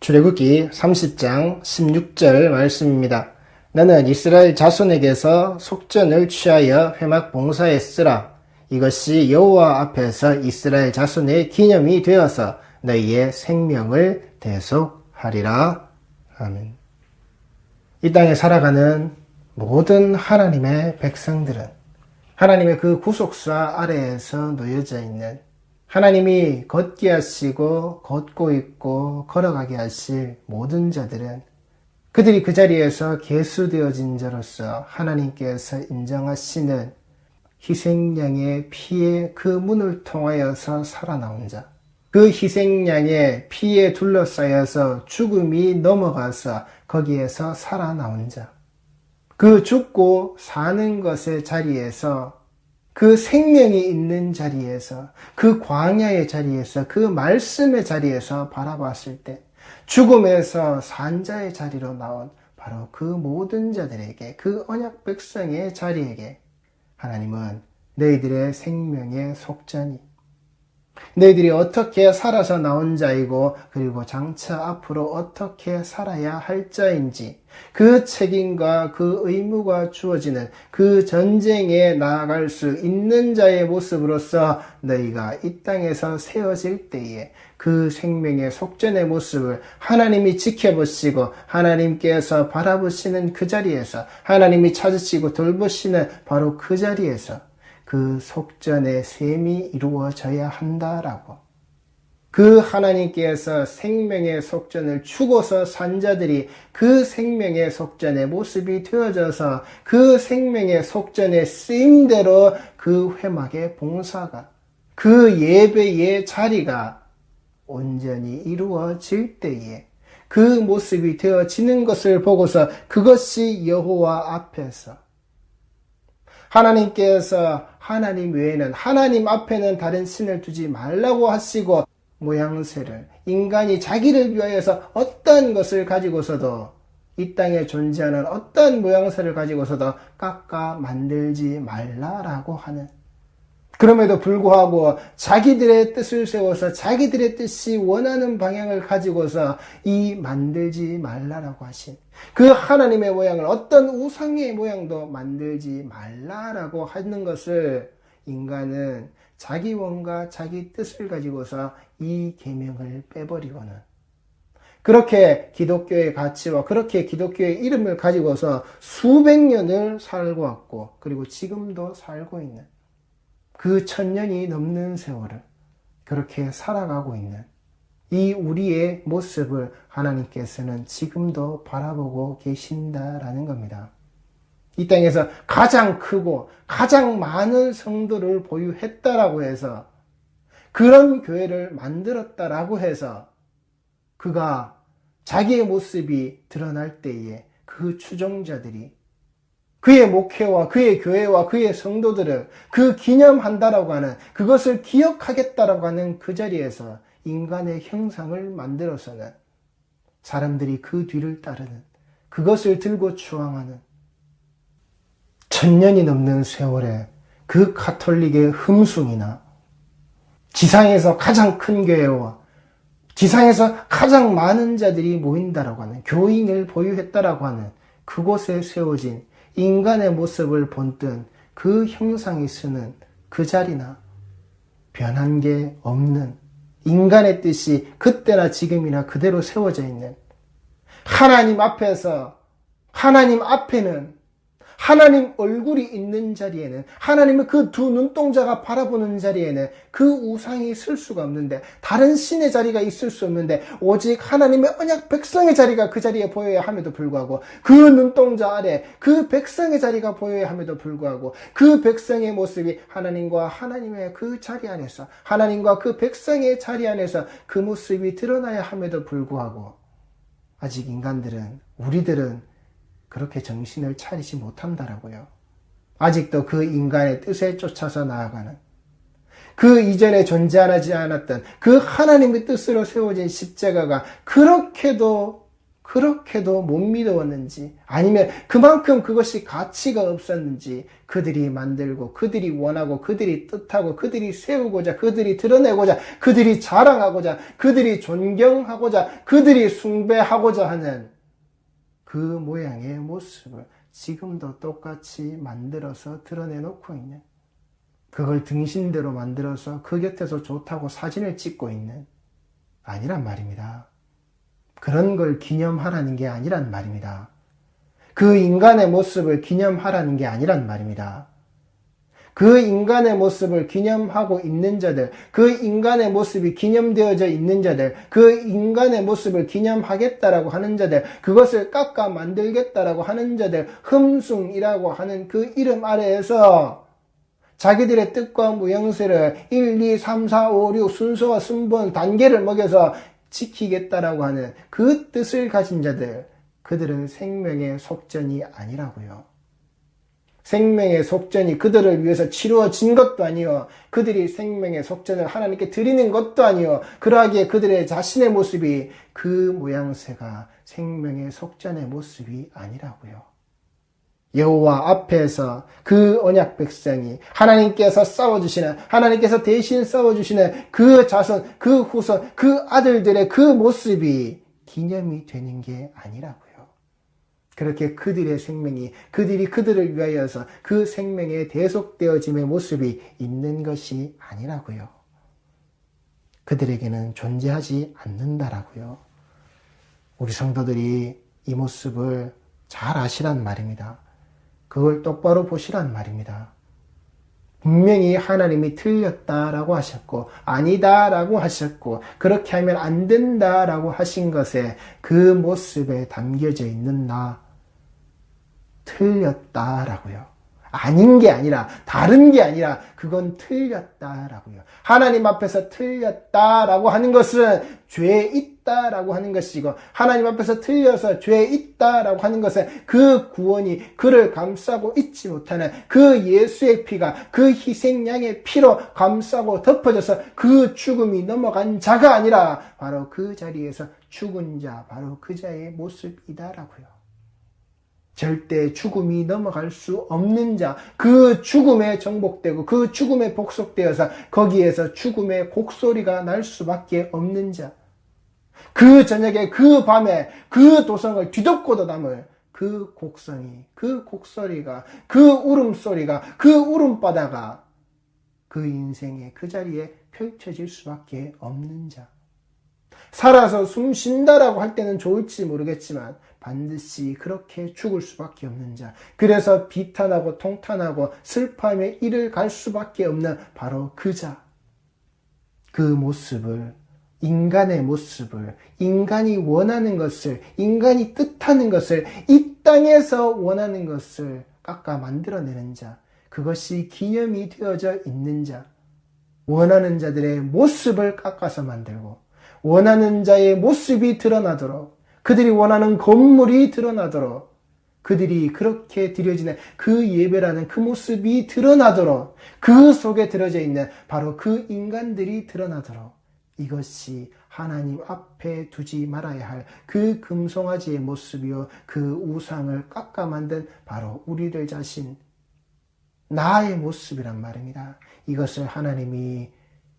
출애굽기 30장 16절 말씀입니다. 너는 이스라엘 자손에게서 속전을 취하여 회막 봉사에 쓰라. 이것이 여호와 앞에서 이스라엘 자손의 기념이 되어서 너희의 생명을 대속하리라. 아멘. 이 땅에 살아가는 모든 하나님의 백성들은 하나님의 그 구속사 아래에서 놓여져 있는, 하나님이 걷게 하시고 걷고 있고 걸어가게 하실 모든 자들은 그들이 그 자리에서 계수되어진 자로서 하나님께서 인정하시는 희생양의 피의 그 문을 통하여서 살아나온 자, 그 희생양의 피에 둘러싸여서 죽음이 넘어가서 거기에서 살아나온 자, 그 죽고 사는 것의 자리에서, 그 생명이 있는 자리에서, 그 광야의 자리에서, 그 말씀의 자리에서 바라봤을 때 죽음에서 산자의 자리로 나온 바로 그 모든 자들에게, 그 언약 백성의 자리에게 하나님은 너희들의 생명의 속전이, 너희들이 어떻게 살아서 나온 자이고 그리고 장차 앞으로 어떻게 살아야 할 자인지, 그 책임과 그 의무가 주어지는 그 전쟁에 나아갈 수 있는 자의 모습으로서 너희가 이 땅에서 세워질 때에 그 생명의 속전의 모습을 하나님이 지켜보시고 하나님께서 바라보시는 그 자리에서, 하나님이 찾으시고 돌보시는 바로 그 자리에서 그 속전의 셈이 이루어져야 한다라고, 그 하나님께서 생명의 속전을 주고서 산 자들이 그 생명의 속전의 모습이 되어져서 그 생명의 속전의 쓰임대로 그 회막의 봉사가, 그 예배의 자리가 온전히 이루어질 때에 그 모습이 되어지는 것을 보고서 그것이 여호와 앞에서 하나님께서 하나님 외에는, 하나님 앞에는 다른 신을 두지 말라고 하시고, 모양새를, 인간이 자기를 위하여서 어떤 것을 가지고서도, 이 땅에 존재하는 어떤 모양새를 가지고서도 깎아 만들지 말라라고 하는, 그럼에도 불구하고 자기들의 뜻을 세워서 자기들의 뜻이 원하는 방향을 가지고서 이 만들지 말라라고 하신 그 하나님의 모양을, 어떤 우상의 모양도 만들지 말라라고 하는 것을 인간은 자기 원과 자기 뜻을 가지고서 이 계명을 빼버리고는, 그렇게 기독교의 가치와 그렇게 기독교의 이름을 가지고서 수백 년을 살고 왔고, 그리고 지금도 살고 있는, 그 1000년이 넘는 세월을 그렇게 살아가고 있는 이 우리의 모습을 하나님께서는 지금도 바라보고 계신다라는 겁니다. 이 땅에서 가장 크고 가장 많은 성도를 보유했다라고 해서, 그런 교회를 만들었다라고 해서 그가 자기의 모습이 드러날 때에 그 추종자들이 그의 목회와 그의 교회와 그의 성도들을 그 기념한다라고 하는, 그것을 기억하겠다라고 하는 그 자리에서 인간의 형상을 만들어서는 사람들이 그 뒤를 따르는, 그것을 들고 추앙하는 1000년이 넘는 세월에 그 가톨릭의 흠숭이나 지상에서 가장 큰 교회와 지상에서 가장 많은 자들이 모인다라고 하는, 교인을 보유했다라고 하는 그곳에 세워진 인간의 모습을 본뜬 그 형상이 쓰는 그 자리나 변한 게 없는, 인간의 뜻이 그때나 지금이나 그대로 세워져 있는, 하나님 앞에서, 하나님 앞에는 하나님 얼굴이 있는 자리에는, 하나님의 그 두 눈동자가 바라보는 자리에는 그 우상이 있을 수가 없는데, 다른 신의 자리가 있을 수 없는데, 오직 하나님의 언약 백성의 자리가 그 자리에 보여야 함에도 불구하고, 그 눈동자 아래 그 백성의 자리가 보여야 함에도 불구하고, 그 백성의 모습이 하나님과 하나님의 그 자리 안에서, 하나님과 그 백성의 자리 안에서 그 모습이 드러나야 함에도 불구하고, 아직 인간들은, 우리들은 그렇게 정신을 차리지 못한다라고요. 아직도 그 인간의 뜻에 쫓아서 나아가는, 그 이전에 존재하지 않았던 그 하나님의 뜻으로 세워진 십자가가 그렇게도 그렇게도 못 믿어왔는지, 아니면 그만큼 그것이 가치가 없었는지, 그들이 만들고, 그들이 원하고, 그들이 뜻하고, 그들이 세우고자, 그들이 드러내고자, 그들이 자랑하고자, 그들이 존경하고자, 그들이 숭배하고자 하는 그 모양의 모습을 지금도 똑같이 만들어서 드러내놓고 있는, 그걸 등신대로 만들어서 그 곁에서 좋다고 사진을 찍고 있는, 아니란 말입니다. 그런 걸 기념하라는 게 아니란 말입니다. 그 인간의 모습을 기념하라는 게 아니란 말입니다. 그 인간의 모습을 기념하고 있는 자들, 그 인간의 모습이 기념되어져 있는 자들, 그 인간의 모습을 기념하겠다라고 하는 자들, 그것을 깎아 만들겠다라고 하는 자들, 흠숭이라고 하는 그 이름 아래에서 자기들의 뜻과 모양새를 1, 2, 3, 4, 5, 6 순서와 순번 단계를 먹여서 지키겠다라고 하는 그 뜻을 가진 자들, 그들은 생명의 속전이 아니라고요. 생명의 속전이 그들을 위해서 치루어진 것도 아니요, 그들이 생명의 속전을 하나님께 드리는 것도 아니요, 그러하기에 그들의 자신의 모습이 그 모양새가 생명의 속전의 모습이 아니라고요. 여호와 앞에서 그 언약 백성이 하나님께서 싸워주시는, 하나님께서 대신 싸워주시는 그 자손, 그 후손, 그 아들들의 그 모습이 기념이 되는 게 아니라고요. 그렇게 그들의 생명이, 그들이 그들을 위하여서 그 생명의 대속되어짐의 모습이 있는 것이 아니라고요. 그들에게는 존재하지 않는다라고요. 우리 성도들이 이 모습을 잘 아시란 말입니다. 그걸 똑바로 보시란 말입니다. 분명히 하나님이 틀렸다라고 하셨고, 아니다라고 하셨고, 그렇게 하면 안 된다라고 하신 것에 그 모습에 담겨져 있는 나, 틀렸다라고요. 아닌 게 아니라, 다른 게 아니라, 그건 틀렸다라고요. 하나님 앞에서 틀렸다라고 하는 것은 죄에 있다라고 하는 것이고, 하나님 앞에서 틀려서 죄에 있다라고 하는 것은 그 구원이 그를 감싸고 있지 못하는 그 예수의 피가 그 희생양의 피로 감싸고 덮어져서 그 죽음이 넘어간 자가 아니라 바로 그 자리에서 죽은 자, 바로 그 자의 모습이다라고요. 절대 죽음이 넘어갈 수 없는 자, 그 죽음에 정복되고 그 죽음에 복속되어서 거기에서 죽음의 곡소리가 날 수밖에 없는 자, 그 저녁에 그 밤에 그 도성을 뒤덮고도 남을 그 곡성이, 그 곡소리가, 그 울음소리가, 그 울음바다가 그 인생의 그 자리에 펼쳐질 수밖에 없는 자, 살아서 숨 쉰다라고 할 때는 좋을지 모르겠지만 반드시 그렇게 죽을 수밖에 없는 자, 그래서 비탄하고 통탄하고 슬퍼함에 이를 갈 수밖에 없는 바로 그 자, 그 모습을, 인간의 모습을, 인간이 원하는 것을, 인간이 뜻하는 것을, 이 땅에서 원하는 것을 깎아 만들어내는 자, 그것이 기념이 되어져 있는 자, 원하는 자들의 모습을 깎아서 만들고 원하는 자의 모습이 드러나도록, 그들이 원하는 건물이 드러나도록, 그들이 그렇게 드려지는 그 예배라는 그 모습이 드러나도록, 그 속에 들어져 있는 바로 그 인간들이 드러나도록, 이것이 하나님 앞에 두지 말아야 할 그 금송아지의 모습이요, 그 우상을 깎아 만든 바로 우리들 자신, 나의 모습이란 말입니다. 이것을 하나님이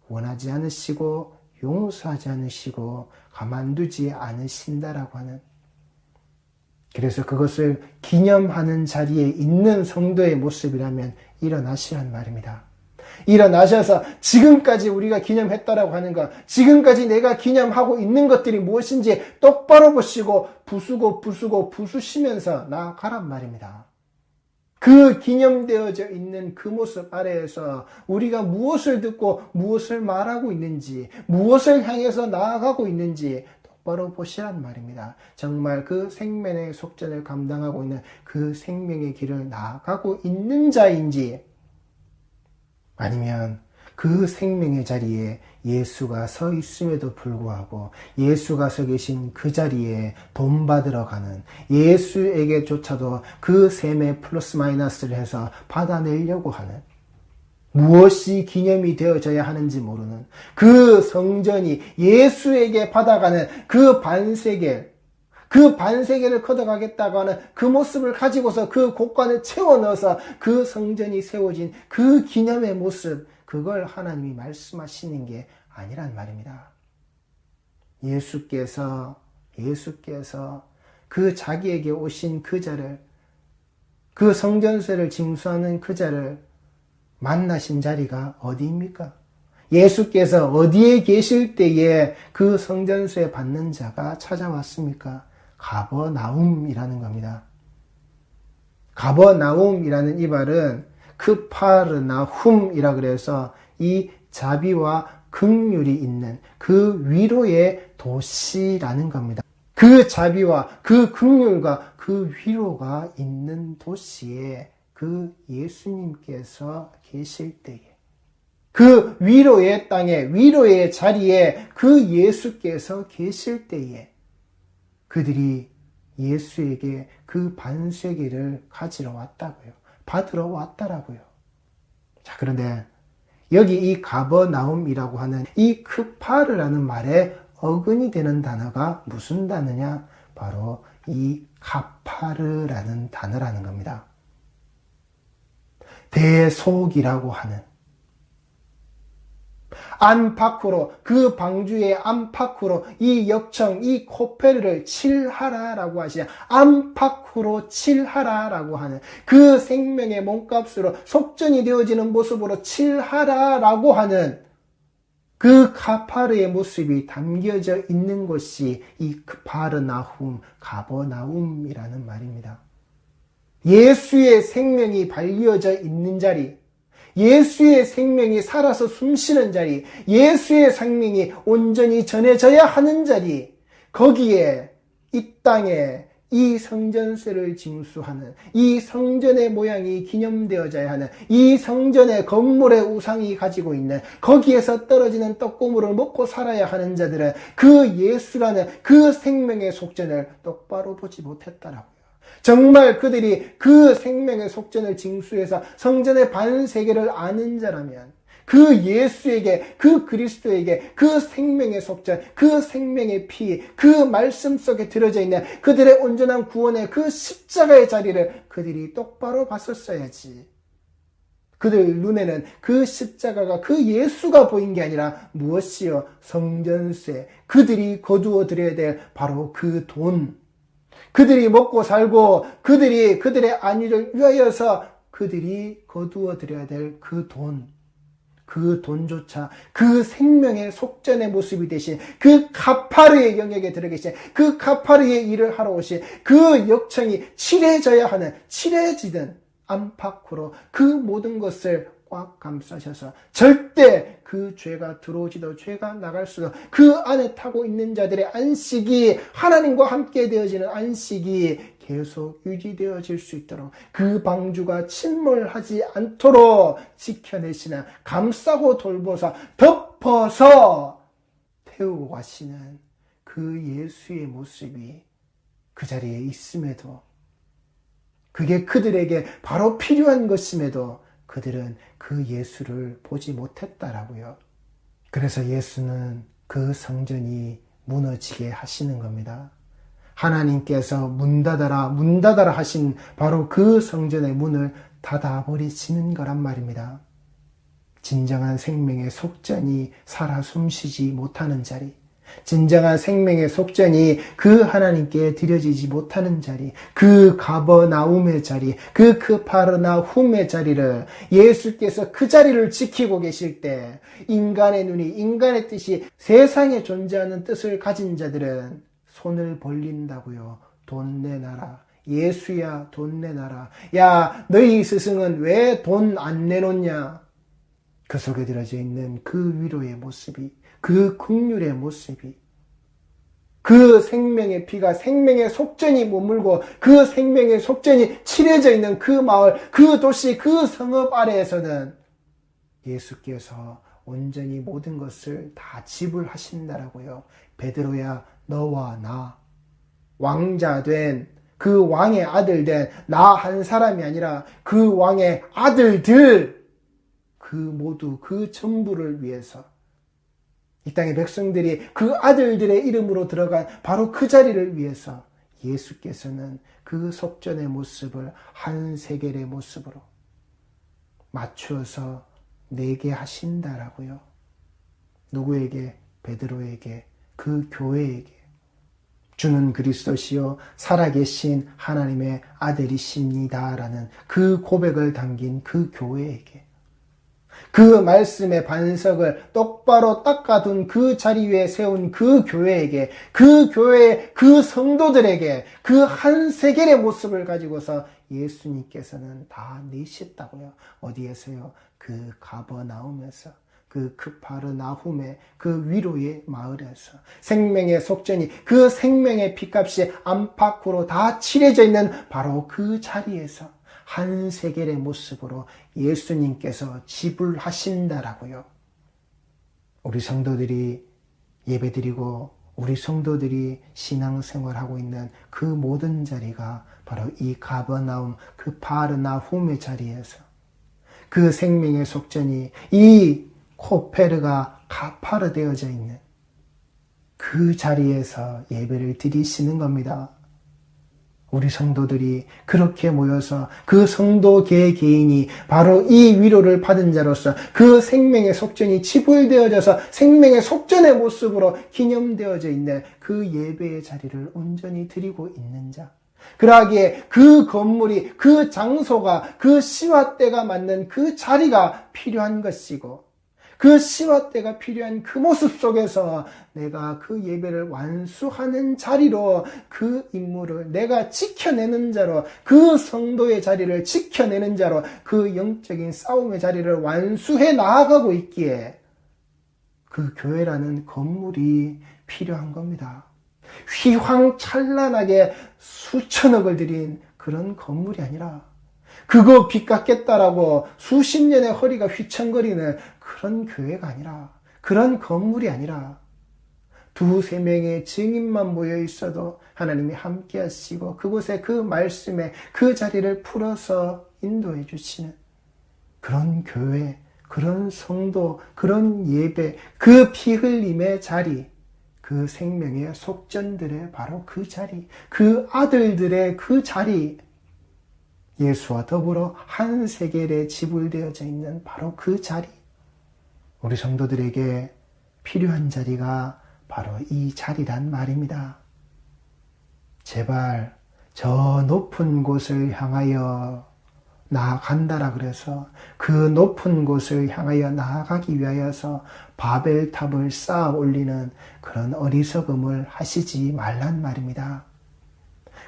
원하지 않으시고 용서하지 않으시고 가만두지 않으신다라고 하는, 그래서 그것을 기념하는 자리에 있는 성도의 모습이라면 일어나시란 말입니다. 일어나셔서 지금까지 우리가 기념했다라고 하는 것, 지금까지 내가 기념하고 있는 것들이 무엇인지 똑바로 보시고 부수시면서 나아가란 말입니다. 그 기념되어져 있는 그 모습 아래에서 우리가 무엇을 듣고 무엇을 말하고 있는지, 무엇을 향해서 나아가고 있는지 똑바로 보시란 말입니다. 정말 그 생명의 속전을 감당하고 있는 그 생명의 길을 나아가고 있는 자인지, 아니면 그 생명의 자리에 예수가 서 있음에도 불구하고 예수가 서 계신 그 자리에 돈 받으러 가는, 예수에게조차도 그 셈에 플러스 마이너스를 해서 받아내려고 하는, 무엇이 기념이 되어져야 하는지 모르는 그 성전이 예수에게 받아가는 그 반세겔, 그 반세계를 걷어가겠다고 하는 그 모습을 가지고서 그 곳간을 채워 넣어서 그 성전이 세워진 그 기념의 모습, 그걸 하나님이 말씀하시는 게 아니란 말입니다. 예수께서 그 자기에게 오신 그 자를, 그 성전세를 징수하는 그 자를 만나신 자리가 어디입니까? 예수께서 어디에 계실 때에 그 성전세 받는 자가 찾아왔습니까? 가버나움이라는 겁니다. 가버나움이라는 이 말은 크파르나훔이라 그래서 이 자비와 긍휼이 있는 그 위로의 도시라는 겁니다. 그 자비와 그 긍휼과 그 위로가 있는 도시에 그 예수님께서 계실 때에, 그 위로의 땅에, 위로의 자리에 그 예수께서 계실 때에 그들이 예수에게 그 반세계를 가지러 왔다고요. 받으러 왔다라고요. 자, 그런데 여기 이 가버나움이라고 하는 이 크파르라는 말에 어근이 되는 단어가 무슨 단어냐? 바로 이 가파르라는 단어라는 겁니다. 대속이라고 하는, 안팎으로, 그 방주의 안팎으로 이 역청, 이 코페르를 칠하라라고 하시냐, 안팎으로 칠하라라고 하는 그 생명의 몸값으로 속전이 되어지는 모습으로 칠하라라고 하는 그 가파르의 모습이 담겨져 있는 곳이 이 크파르나훔, 가버나움이라는 말입니다. 예수의 생명이 발려져 있는 자리, 예수의 생명이 살아서 숨쉬는 자리, 예수의 생명이 온전히 전해져야 하는 자리, 거기에 이 땅에 이 성전세를 징수하는, 이 성전의 모양이 기념되어져야 하는, 이 성전의 건물의 우상이 가지고 있는, 거기에서 떨어지는 떡고물을 먹고 살아야 하는 자들은 그 예수라는 그 생명의 속전을 똑바로 보지 못했다라고요. 정말 그들이 그 생명의 속전을 징수해서 성전의 반세계를 아는 자라면 그 예수에게, 그 그리스도에게 그 생명의 속전, 그 생명의 피, 그 말씀 속에 들어져 있는 그들의 온전한 구원의 그 십자가의 자리를 그들이 똑바로 봤었어야지. 그들 눈에는 그 십자가가, 그 예수가 보인 게 아니라 무엇이요? 성전세, 그들이 거두어 드려야 될 바로 그 돈, 그들이 먹고 살고 그들의 안위를 위하여서 그들이 거두어 드려야 될 그 돈, 그 돈조차 그 생명의 속전의 모습이 되신 그 가파르의 영역에 들어계신 그 가파르의 일을 하러 오신 그 역청이 칠해져야 하는, 칠해지든 안팎으로 그 모든 것을 꽉 감싸셔서 절대 그 죄가 들어오지도 죄가 나갈 수도, 그 안에 타고 있는 자들의 안식이, 하나님과 함께 되어지는 안식이 계속 유지되어질 수 있도록, 그 방주가 침몰하지 않도록 지켜내시는, 감싸고 돌보사 덮어서 태우고 가시는 그 예수의 모습이 그 자리에 있음에도, 그게 그들에게 바로 필요한 것임에도 그들은 그 예수를 보지 못했다라고요. 그래서 예수는 그 성전이 무너지게 하시는 겁니다. 하나님께서 문 닫아라 하신 바로 그 성전의 문을 닫아버리시는 거란 말입니다. 진정한 생명의 속전이 살아 숨쉬지 못하는 자리, 진정한 생명의 속전이 그 하나님께 드려지지 못하는 자리, 그 가버나움의 자리, 그 크파르나훔의 자리를 예수께서 그 자리를 지키고 계실 때, 인간의 눈이, 인간의 뜻이 세상에 존재하는 뜻을 가진 자들은 손을 벌린다고요. 돈 내놔라. 예수야, 돈 내놔라. 야, 너희 스승은 왜 돈 안 내놓냐? 그 속에 들어져 있는 그 위로의 모습이, 그 긍휼의 모습이, 그 생명의 피가, 생명의 속전이 머물고 그 생명의 속전이 칠해져 있는 그 마을, 그 도시, 그 성읍 아래에서는 예수께서 온전히 모든 것을 다 지불하신다라고요. 베드로야, 너와 나, 왕자 된, 그 왕의 아들 된 나 한 사람이 아니라 그 왕의 아들들, 그 모두, 그 전부를 위해서 이 땅의 백성들이 그 아들들의 이름으로 들어간 바로 그 자리를 위해서 예수께서는 그 속전의 모습을 한 세겔의 모습으로 맞추어서 내게 하신다라고요. 누구에게? 베드로에게, 그 교회에게. 주는 그리스도시요 살아계신 하나님의 아들이십니다라는 그 고백을 담긴 그 교회에게, 그 말씀의 반석을 똑바로 닦아둔 그 자리 위에 세운 그 교회에게, 그 교회의 그 성도들에게 그 한 세겔의 모습을 가지고서 예수님께서는 다 내셨다고요. 어디에서요? 그 가버나움에서, 그 크파르나훔의 그 위로의 마을에서 생명의 속전이, 그 생명의 핏값이 안팎으로 다 칠해져 있는 바로 그 자리에서 한 세겔의 모습으로 예수님께서 지불하신다라고요. 우리 성도들이 예배드리고 우리 성도들이 신앙생활하고 있는 그 모든 자리가 바로 이 가버나움, 그 파르나훔의 자리에서 그 생명의 속전이 이 코페르가 가파르 되어져 있는 그 자리에서 예배를 드리시는 겁니다. 우리 성도들이 그렇게 모여서 그 성도 개개인이 바로 이 위로를 받은 자로서 그 생명의 속전이 지불되어져서 생명의 속전의 모습으로 기념되어져 있는 그 예배의 자리를 온전히 드리고 있는 자. 그러하기에 그 건물이, 그 장소가, 그 시와 때가 맞는 그 자리가 필요한 것이고, 그 시와 때가 필요한 그 모습 속에서 내가 그 예배를 완수하는 자리로, 그 임무를 내가 지켜내는 자로, 그 성도의 자리를 지켜내는 자로, 그 영적인 싸움의 자리를 완수해 나아가고 있기에 그 교회라는 건물이 필요한 겁니다. 휘황찬란하게 수천억을 들인 그런 건물이 아니라, 그거 빚 갚겠다라고 수십 년의 허리가 휘청거리는 그런 교회가 아니라, 그런 건물이 아니라, 두세 명의 증인만 모여 있어도 하나님이 함께 하시고 그곳에 그 말씀에 그 자리를 풀어서 인도해 주시는 그런 교회, 그런 성도, 그런 예배, 그 피 흘림의 자리, 그 생명의 속전들의 바로 그 자리, 그 아들들의 그 자리, 예수와 더불어 한 세겔에 지불되어져 있는 바로 그 자리, 우리 성도들에게 필요한 자리가 바로 이 자리란 말입니다. 제발 저 높은 곳을 향하여 나아간다라 그래서 그 높은 곳을 향하여 나아가기 위하여서 바벨탑을 쌓아 올리는 그런 어리석음을 하시지 말란 말입니다.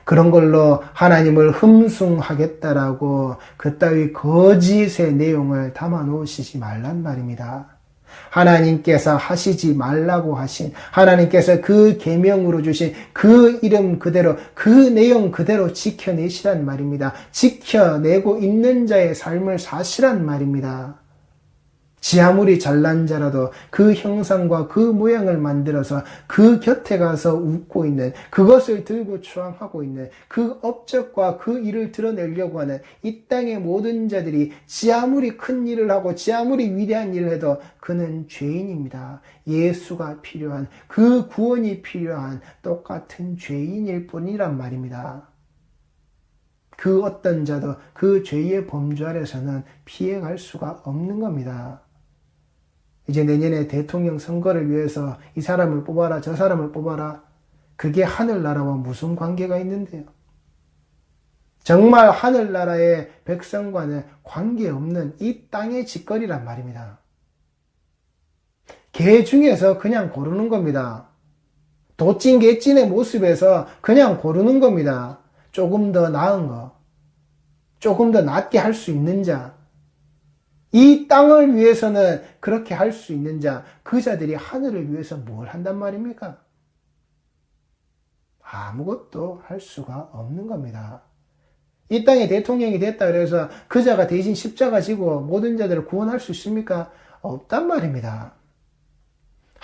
그런 걸로 하나님을 흠숭하겠다라고 그따위 거짓의 내용을 담아 놓으시지 말란 말입니다. 하나님께서 하시지 말라고 하신, 하나님께서 그 계명으로 주신 그 이름 그대로, 그 내용 그대로 지켜내시란 말입니다. 지켜내고 있는 자의 삶을 사시란 말입니다. 지 아무리 잘난 자라도 그 형상과 그 모양을 만들어서 그 곁에 가서 웃고 있는, 그것을 들고 추앙하고 있는 그 업적과 그 일을 드러내려고 하는 이 땅의 모든 자들이 지 아무리 큰 일을 하고 지 아무리 위대한 일을 해도 그는 죄인입니다. 예수가 필요한, 그 구원이 필요한 똑같은 죄인일 뿐이란 말입니다. 그 어떤 자도 그 죄의 범주 아래서는 피해갈 수가 없는 겁니다. 이제 내년에 대통령 선거를 위해서 이 사람을 뽑아라, 저 사람을 뽑아라. 그게 하늘나라와 무슨 관계가 있는데요? 정말 하늘나라의 백성과는 관계없는 이 땅의 짓거리란 말입니다. 개 중에서 그냥 고르는 겁니다. 도찐 개찐의 모습에서 그냥 고르는 겁니다. 조금 더 나은 거, 조금 더 낫게 할 수 있는 자, 이 땅을 위해서는 그렇게 할 수 있는 자, 그 자들이 하늘을 위해서 뭘 한단 말입니까? 아무것도 할 수가 없는 겁니다. 이 땅에 대통령이 됐다 그래서 그 자가 대신 십자가 지고 모든 자들을 구원할 수 있습니까? 없단 말입니다.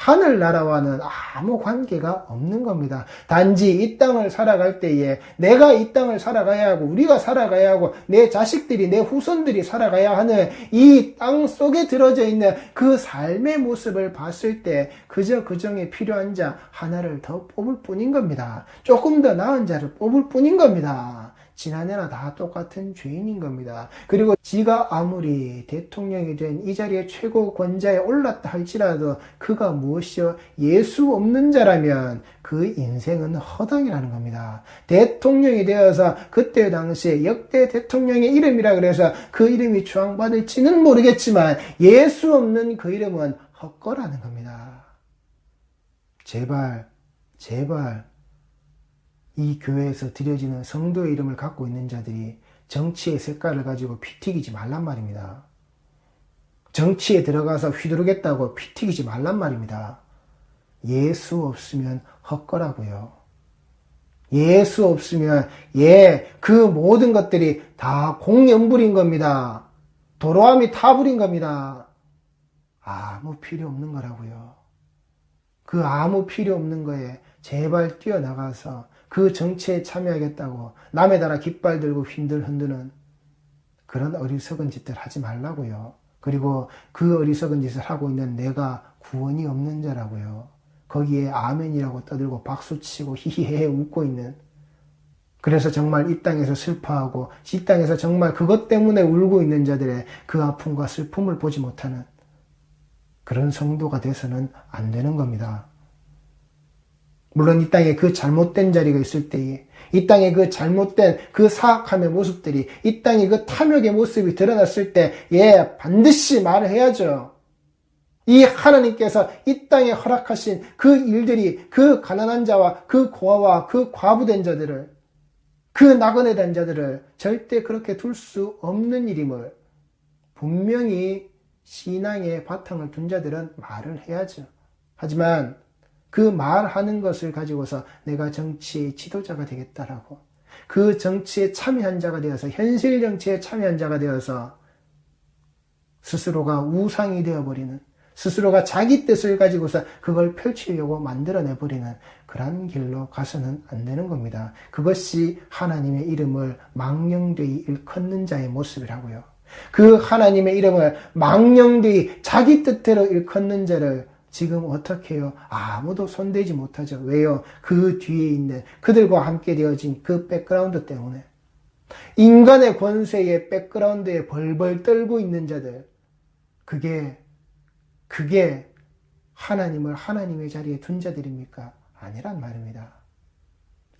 하늘나라와는 아무 관계가 없는 겁니다. 단지 이 땅을 살아갈 때에 내가 이 땅을 살아가야 하고 우리가 살아가야 하고 내 자식들이 내 후손들이 살아가야 하는 이 땅 속에 들어져 있는 그 삶의 모습을 봤을 때 그저 그 중에 필요한 자 하나를 더 뽑을 뿐인 겁니다. 조금 더 나은 자를 뽑을 뿐인 겁니다. 지난해나 다 똑같은 죄인인 겁니다. 그리고 지가 아무리 대통령이 된 이 자리에 최고 권좌에 올랐다 할지라도 그가 무엇이요? 예수 없는 자라면 그 인생은 허당이라는 겁니다. 대통령이 되어서 그때 당시에 역대 대통령의 이름이라 그래서 그 이름이 추앙받을지는 모르겠지만 예수 없는 그 이름은 헛거라는 겁니다. 제발 이 교회에서 드려지는 성도의 이름을 갖고 있는 자들이 정치의 색깔을 가지고 피튀기지 말란 말입니다. 정치에 들어가서 휘두르겠다고 피튀기지 말란 말입니다. 예수 없으면 헛거라고요. 예수 없으면 그 모든 것들이 다 공연불인 겁니다. 도로함이 타불인 겁니다. 아무 필요 없는 거라고요. 그 아무 필요 없는 거에 제발 뛰어나가서 그 정치에 참여하겠다고 남의 나라 깃발 들고 흔드는 그런 어리석은 짓들 하지 말라고요. 그리고 그 어리석은 짓을 하고 있는 내가 구원이 없는 자라고요. 거기에 아멘이라고 떠들고 박수치고 히히헤헤 웃고 있는, 그래서 정말 이 땅에서 슬퍼하고 이 땅에서 정말 그것 때문에 울고 있는 자들의 그 아픔과 슬픔을 보지 못하는 그런 성도가 돼서는 안 되는 겁니다. 물론 이 땅에 그 잘못된 자리가 있을 때에, 이 땅에 그 잘못된 그 사악함의 모습들이, 이 땅에 그 탐욕의 모습이 드러났을 때 반드시 말을 해야죠. 이 하나님께서 이 땅에 허락하신 그 일들이 그 가난한 자와 그 고아와 그 과부된 자들을, 그 나그네 된 자들을 절대 그렇게 둘 수 없는 일임을 분명히 신앙의 바탕을 둔 자들은 말을 해야죠. 하지만 그 말하는 것을 가지고서 내가 정치의 지도자가 되겠다라고, 그 정치에 참여한 자가 되어서, 현실 정치에 참여한 자가 되어서 스스로가 우상이 되어버리는, 스스로가 자기 뜻을 가지고서 그걸 펼치려고 만들어내버리는 그런 길로 가서는 안 되는 겁니다. 그것이 하나님의 이름을 망령되이 일컫는 자의 모습이라고요. 그 하나님의 이름을 망령되이 자기 뜻대로 일컫는 자를 지금 어떻게 해요? 아무도 손대지 못하죠. 왜요? 그 뒤에 있는 그들과 함께 되어진 그 백그라운드 때문에, 인간의 권세의 백그라운드에 벌벌 떨고 있는 자들, 그게 하나님을 하나님의 자리에 둔 자들입니까? 아니란 말입니다.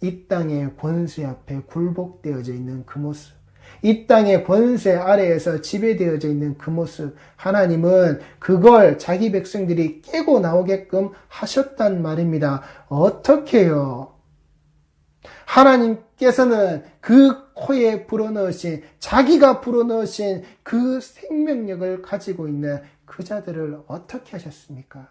이 땅의 권세 앞에 굴복되어져 있는 그 모습, 이 땅의 권세 아래에서 지배되어져 있는 그 모습, 하나님은 그걸 자기 백성들이 깨고 나오게끔 하셨단 말입니다. 어떻게 해요? 하나님께서는 그 코에 불어넣으신, 자기가 불어넣으신 그 생명력을 가지고 있는 그 자들을 어떻게 하셨습니까?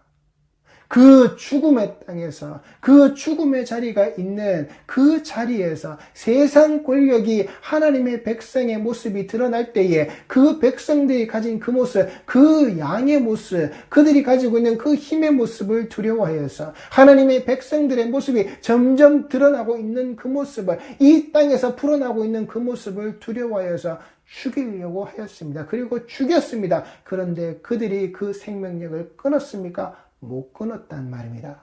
그 죽음의 땅에서, 그 죽음의 자리가 있는 그 자리에서 세상 권력이 하나님의 백성의 모습이 드러날 때에 그 백성들이 가진 그 모습, 그 양의 모습, 그들이 가지고 있는 그 힘의 모습을 두려워하여서 하나님의 백성들의 모습이 점점 드러나고 있는 그 모습을, 이 땅에서 불어나고 있는 그 모습을 두려워하여서 죽이려고 하였습니다. 그리고 죽였습니다. 그런데 그들이 그 생명력을 끊었습니까? 못 끊었단 말입니다.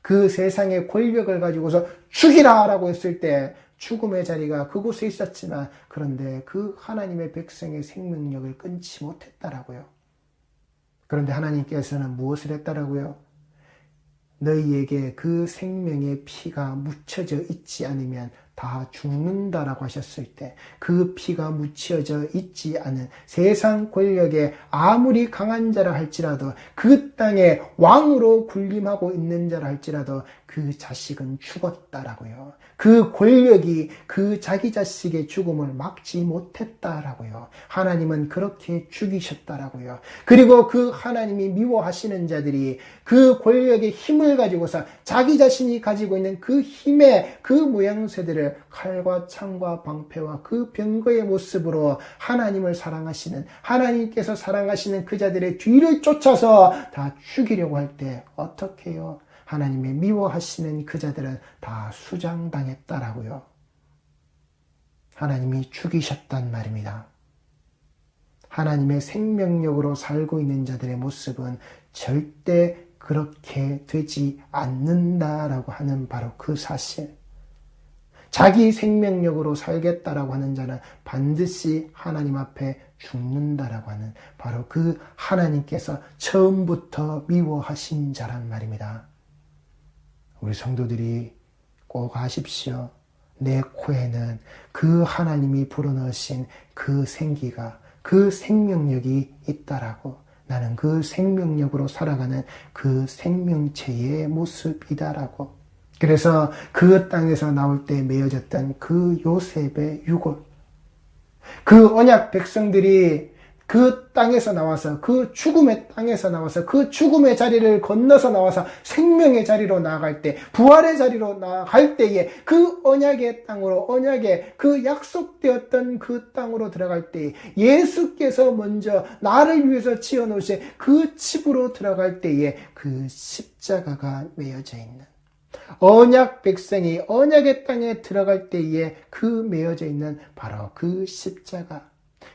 그 세상의 권력을 가지고서 죽이라 라고 했을 때 죽음의 자리가 그곳에 있었지만, 그런데 그 하나님의 백성의 생명력을 끊지 못했다라고요. 그런데 하나님께서는 무엇을 했다라고요? 너희에게 그 생명의 피가 묻혀져 있지 않으면 다 죽는다라고 하셨을 때, 그 피가 묻혀져 있지 않은 세상 권력에 아무리 강한 자라 할지라도, 그 땅에 왕으로 군림하고 있는 자라 할지라도 그 자식은 죽었다라고요. 그 권력이 그 자기 자식의 죽음을 막지 못했다라고요. 하나님은 그렇게 죽이셨다라고요. 그리고 그 하나님이 미워하시는 자들이 그 권력의 힘을 가지고서 자기 자신이 가지고 있는 그 힘의 그 모양새들을 칼과 창과 방패와 그 병거의 모습으로 하나님을 사랑하시는, 하나님께서 사랑하시는 그 자들의 뒤를 쫓아서 다 죽이려고 할 때 어떻게 해요? 하나님의 미워하시는 그 자들은 다 수장당했다라고요. 하나님이 죽이셨단 말입니다. 하나님의 생명력으로 살고 있는 자들의 모습은 절대 그렇게 되지 않는다라고 하는 바로 그 사실. 자기 생명력으로 살겠다라고 하는 자는 반드시 하나님 앞에 죽는다라고 하는 바로 그 하나님께서 처음부터 미워하신 자란 말입니다. 우리 성도들이 꼭 아십시오. 내 코에는 그 하나님이 불어넣으신 그 생기가, 그 생명력이 있다라고, 나는 그 생명력으로 살아가는 그 생명체의 모습이다라고. 그래서 그 땅에서 나올 때 메어졌던 그 요셉의 유골, 그 언약 백성들이 그 땅에서 나와서, 그 죽음의 땅에서 나와서, 그 죽음의 자리를 건너서 나와서 생명의 자리로 나아갈 때, 부활의 자리로 나아갈 때에 그 언약의 땅으로, 언약의 그 약속되었던 그 땅으로 들어갈 때, 예수께서 먼저 나를 위해서 지어놓으신 그 집으로 들어갈 때에 그 십자가가 메어져 있는, 언약 백성이 언약의 땅에 들어갈 때에 그 메어져 있는 바로 그 십자가,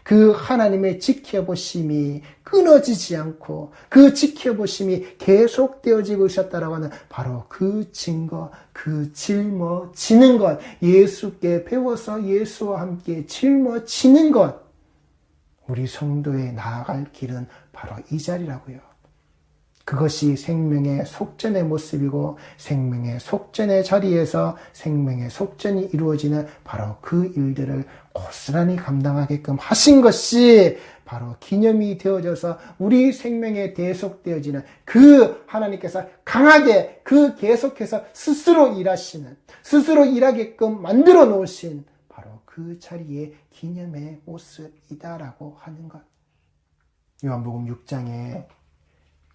그 하나님의 지켜보심이 끊어지지 않고 그 지켜보심이 계속되어지고 있었다라고 하는 바로 그 증거, 그 짊어지는 것, 예수께 배워서 예수와 함께 짊어지는 것, 우리 성도에 나아갈 길은 바로 이 자리라고요. 그것이 생명의 속전의 모습이고 생명의 속전의 자리에서 생명의 속전이 이루어지는 바로 그 일들을 고스란히 감당하게끔 하신 것이 바로 기념이 되어져서 우리 생명에 대속되어지는 그 하나님께서 강하게 그 계속해서 스스로 일하시는, 스스로 일하게끔 만들어 놓으신 바로 그 자리의 기념의 모습이다라고 하는 것. 요한복음 6장에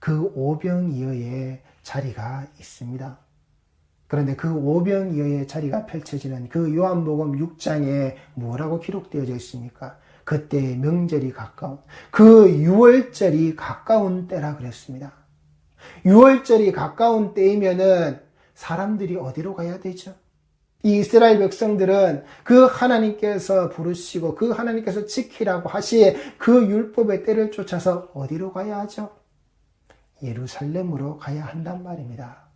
그 오병이어의 자리가 있습니다. 그런데 그 오병이어의 자리가 펼쳐지는 그 요한복음 6장에 뭐라고 기록되어져 있습니까? 그때 명절이 가까운, 그 유월절이 가까운 때라 그랬습니다. 유월절이 가까운 때이면은 사람들이 어디로 가야 되죠? 이 이스라엘 백성들은 그 하나님께서 부르시고 그 하나님께서 지키라고 하신 그 율법의 때를 쫓아서 어디로 가야 하죠? 예루살렘으로 가야 한단 말입니다.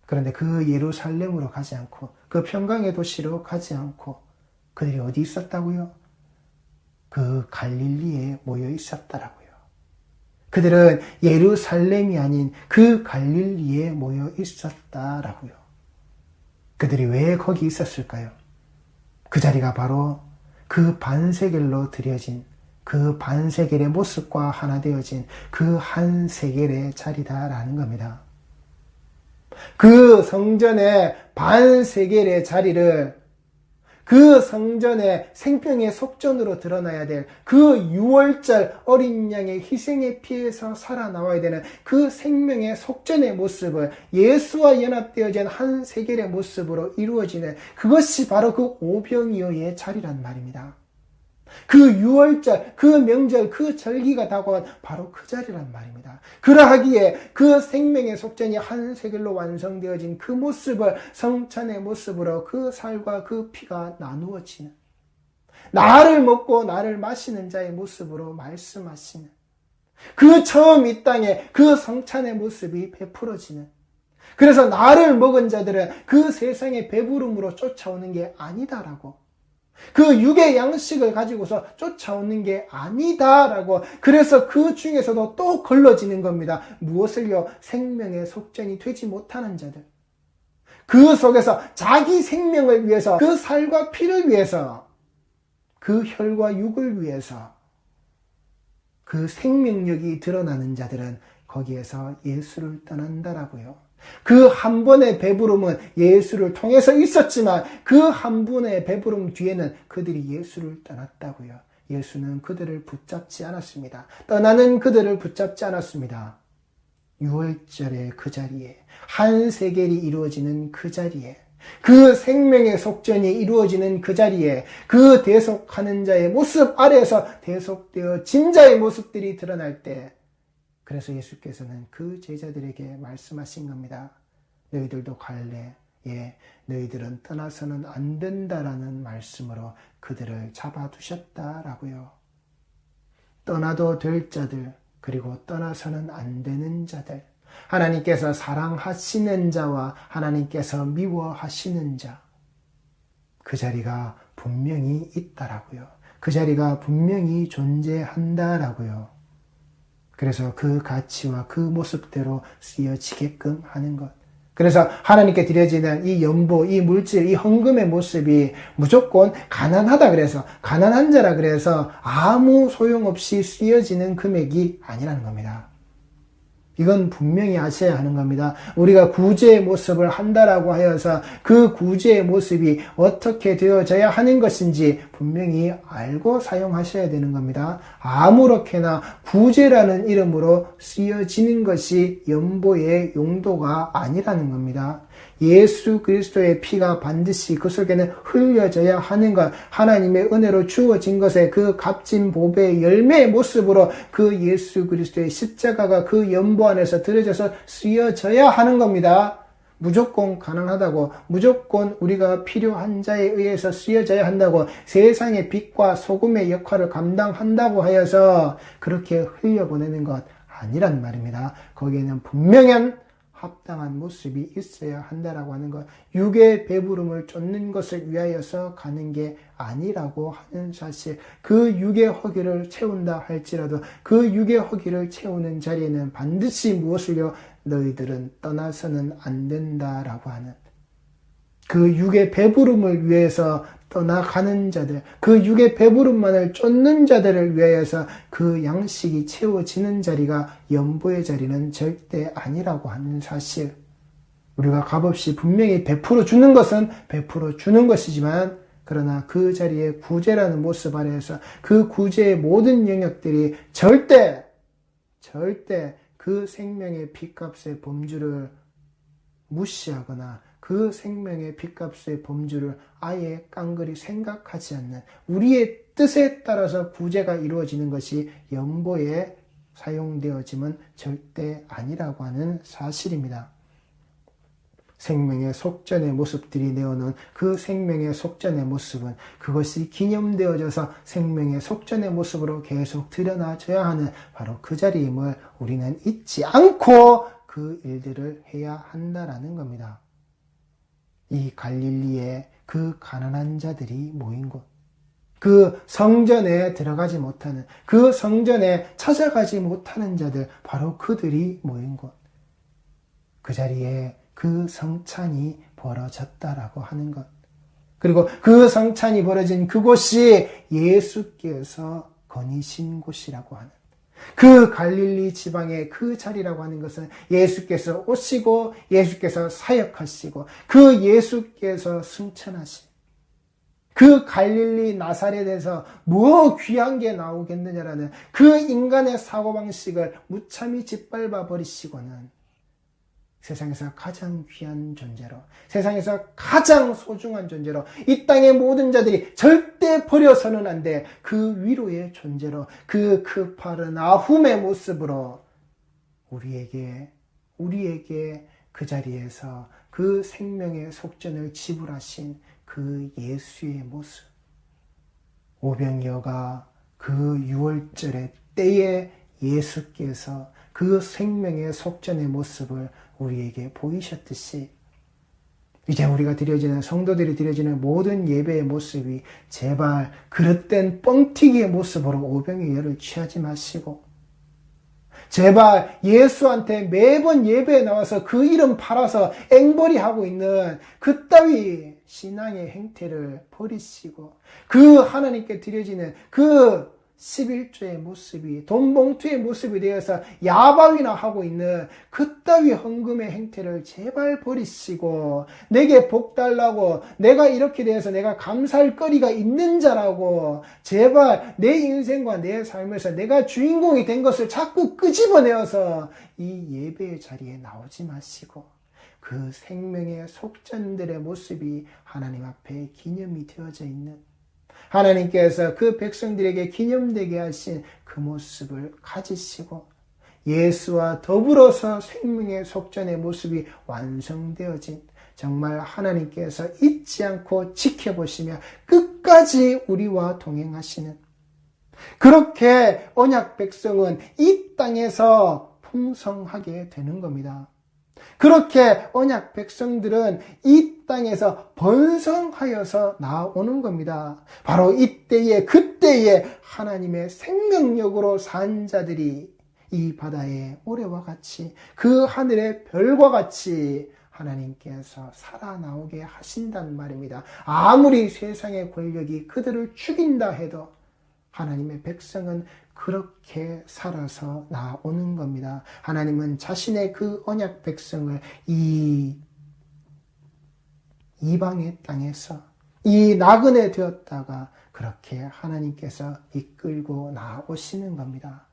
그런데 그 예루살렘으로 가지 않고 그 평강의 도시로 가지 않고 그들이 어디 있었다고요? 그 갈릴리에 모여 있었다라고요. 그들은 예루살렘이 아닌 그 갈릴리에 모여 있었다라고요. 그들이 왜 거기 있었을까요? 그 자리가 바로 그 반세겔로 드려진 그 반세겔의 모습과 하나 되어진 그 한 세겔의 자리다라는 겁니다. 그 성전의 반세겔의 자리를 그 성전의 생명의 속전으로 드러나야 될 그 유월절 어린 양의 희생에 피해서 살아나와야 되는 그 생명의 속전의 모습을 예수와 연합되어진 한 세겔의 모습으로 이루어지는 그것이 바로 그 오병이어의 자리란 말입니다. 그 유월절, 그 명절, 그 절기가 다가온 바로 그 자리란 말입니다. 그러하기에 그 생명의 속전이 한 세겔로 완성되어진 그 모습을 성찬의 모습으로 그 살과 그 피가 나누어지는, 나를 먹고 나를 마시는 자의 모습으로 말씀하시는, 그 처음 이 땅에 그 성찬의 모습이 베풀어지는, 그래서 나를 먹은 자들은 그 세상의 배부름으로 쫓아오는 게 아니다라고, 그 육의 양식을 가지고서 쫓아오는 게 아니다라고, 그래서 그 중에서도 또 걸러지는 겁니다. 무엇을요? 생명의 속전이 되지 못하는 자들. 그 속에서 자기 생명을 위해서, 그 살과 피를 위해서, 그 혈과 육을 위해서 그 생명력이 드러나는 자들은 거기에서 예수를 떠난다라고요. 그 한 번의 배부름은 예수를 통해서 있었지만 그 한 번의 배부름 뒤에는 그들이 예수를 떠났다고요. 예수는 그들을 붙잡지 않았습니다. 떠나는 그들을 붙잡지 않았습니다. 6월절의 그 자리에, 한 세겔이 이루어지는 그 자리에, 그 생명의 속전이 이루어지는 그 자리에, 그 대속하는 자의 모습 아래에서 대속되어진 자의 모습들이 드러날 때, 그래서 예수께서는 그 제자들에게 말씀하신 겁니다. 너희들도 갈래? 예, 너희들은 떠나서는 안 된다라는 말씀으로 그들을 잡아두셨다라고요. 떠나도 될 자들, 그리고 떠나서는 안 되는 자들, 하나님께서 사랑하시는 자와 하나님께서 미워하시는 자, 그 자리가 분명히 있다라고요. 그 자리가 분명히 존재한다라고요. 그래서 그 가치와 그 모습대로 쓰여지게끔 하는 것. 그래서 하나님께 드려지는 이 연보, 이 물질, 이 헌금의 모습이 무조건 가난하다 그래서, 가난한 자라 그래서 아무 소용없이 쓰여지는 금액이 아니라는 겁니다. 이건 분명히 아셔야 하는 겁니다. 우리가 구제의 모습을 한다라고 하여서 그 구제의 모습이 어떻게 되어져야 하는 것인지 분명히 알고 사용하셔야 되는 겁니다. 아무렇게나 구제라는 이름으로 쓰여지는 것이 연보의 용도가 아니라는 겁니다. 예수 그리스도의 피가 반드시 그 속에는 흘려져야 하는 것, 하나님의 은혜로 주어진 것의 그 값진 보배의 열매의 모습으로 그 예수 그리스도의 십자가가 그 연보 안에서 들어져서 쓰여져야 하는 겁니다. 무조건 가난하다고, 무조건 우리가 필요한 자에 의해서 쓰여져야 한다고, 세상의 빛과 소금의 역할을 감당한다고 하여서 그렇게 흘려보내는 것 아니란 말입니다. 거기에는 분명한 합당한 모습이 있어야 한다라고 하는 것, 육의 배부름을 쫓는 것을 위하여서 가는 게 아니라고 하는 사실, 그 육의 허기를 채운다 할지라도 그 육의 허기를 채우는 자리에는 반드시 무엇을요? 너희들은 떠나서는 안 된다라고 하는, 그 육의 배부름을 위해서 떠나가는 자들, 그 육의 배부름만을 쫓는 자들을 위하여서 그 양식이 채워지는 자리가 연보의 자리는 절대 아니라고 하는 사실. 우리가 값없이 분명히 베풀어 주는 것은 베풀어 주는 것이지만, 그러나 그 자리에 구제라는 모습 아래에서 그 구제의 모든 영역들이 절대 그 생명의 피값의 범주를 무시하거나 그 생명의 피값의 범주를 아예 깡그리 생각하지 않는, 우리의 뜻에 따라서 구제가 이루어지는 것이 연보에 사용되어짐은 절대 아니라고 하는 사실입니다. 생명의 속전의 모습들이 내어놓은 그 생명의 속전의 모습은 그것이 기념되어져서 생명의 속전의 모습으로 계속 드러나져야 하는 바로 그 자리임을 우리는 잊지 않고 그 일들을 해야 한다라는 겁니다. 이 갈릴리에 그 가난한 자들이 모인 곳, 그 성전에 들어가지 못하는, 그 성전에 찾아가지 못하는 자들, 바로 그들이 모인 곳, 그 자리에 그 성찬이 벌어졌다라고 하는 것, 그리고 그 성찬이 벌어진 그곳이 예수께서 거니신 곳이라고 하는, 그 갈릴리 지방의 그 자리라고 하는 것은 예수께서 오시고 예수께서 사역하시고 그 예수께서 승천하신 그 갈릴리 나사렛에서 뭐 귀한 게 나오겠느냐라는 그 인간의 사고방식을 무참히 짓밟아 버리시고는 세상에서 가장 귀한 존재로, 세상에서 가장 소중한 존재로, 이 땅의 모든 자들이 절대 버려서는 안 돼, 그 위로의 존재로, 그 크파른 아훔의 모습으로 우리에게 그 자리에서 그 생명의 속전을 지불하신 그 예수의 모습, 오병이어가 그 6월절의 때에 예수께서 그 생명의 속전의 모습을 우리에게 보이셨듯이, 이제 우리가 드려지는, 성도들이 드려지는 모든 예배의 모습이 제발 그릇된 뻥튀기의 모습으로 오병이어를 취하지 마시고, 제발 예수한테 매번 예배에 나와서 그 이름 팔아서 앵벌이하고 있는 그따위 신앙의 행태를 버리시고, 그 하나님께 드려지는 그 11조의 모습이 돈봉투의 모습이 되어서 야박이나 하고 있는 그따위 헌금의 행태를 제발 버리시고 내게 복 달라고 내가 이렇게 돼서 내가 감사할 거리가 있는 자라고 제발 내 인생과 내 삶에서 내가 주인공이 된 것을 자꾸 끄집어내어서 이 예배의 자리에 나오지 마시고 그 생명의 속전들의 모습이 하나님 앞에 기념이 되어져 있는 하나님께서 그 백성들에게 기념되게 하신 그 모습을 가지시고 예수와 더불어서 생명의 속전의 모습이 완성되어진 정말 하나님께서 잊지 않고 지켜보시며 끝까지 우리와 동행하시는 그렇게 언약 백성은 이 땅에서 풍성하게 되는 겁니다. 그렇게 언약 백성들은 이 땅에서 번성하여서 나오는 겁니다. 바로 이때에 그때에 하나님의 생명력으로 산 자들이 이 바다의 모래와 같이 그 하늘의 별과 같이 하나님께서 살아나오게 하신단 말입니다. 아무리 세상의 권력이 그들을 죽인다 해도 하나님의 백성은 그렇게 살아서 나오는 겁니다. 하나님은 자신의 그 언약 백성을 이 이방의 땅에서 이 나그네 되었다가 그렇게 하나님께서 이끌고 나오시는 겁니다.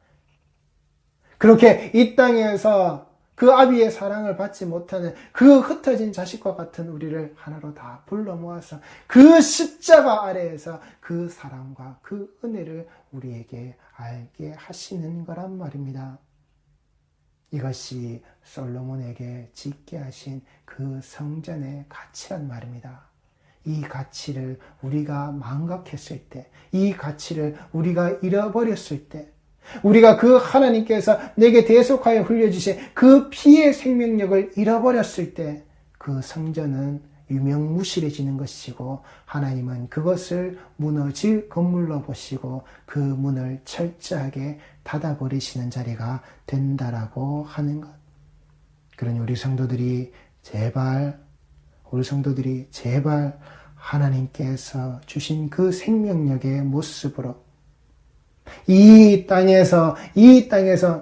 그렇게 이 땅에서 그 아비의 사랑을 받지 못하는 그 흩어진 자식과 같은 우리를 하나로 다 불러 모아서 그 십자가 아래에서 그 사랑과 그 은혜를 우리에게 알게 하시는 거란 말입니다. 이것이 솔로몬에게 짓게 하신 그 성전의 가치란 말입니다. 이 가치를 우리가 망각했을 때, 이 가치를 우리가 잃어버렸을 때, 우리가 그 하나님께서 내게 대속하여 흘려주신 그 피의 생명력을 잃어버렸을 때 그 성전은 유명무실해지는 것이고 하나님은 그것을 무너질 건물로 보시고 그 문을 철저하게 닫아버리시는 자리가 된다라고 하는 것. 그러니 우리 성도들이 제발 하나님께서 주신 그 생명력의 모습으로 이 땅에서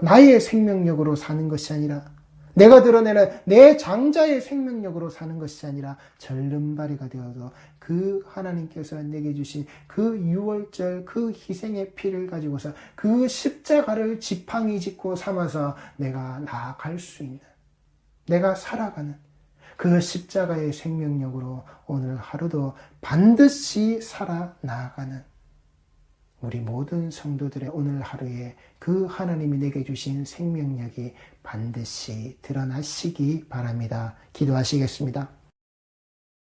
나의 생명력으로 사는 것이 아니라 내가 드러내는 내 장자의 생명력으로 사는 것이 아니라 절름발이가 되어서 그 하나님께서 내게 주신 그 유월절 그 희생의 피를 가지고서 그 십자가를 지팡이 짚고 삼아서 내가 나아갈 수 있는 내가 살아가는 그 십자가의 생명력으로 오늘 하루도 반드시 살아나가는 우리 모든 성도들의 오늘 하루에 그 하나님이 내게 주신 생명력이 반드시 드러나시기 바랍니다. 기도하시겠습니다.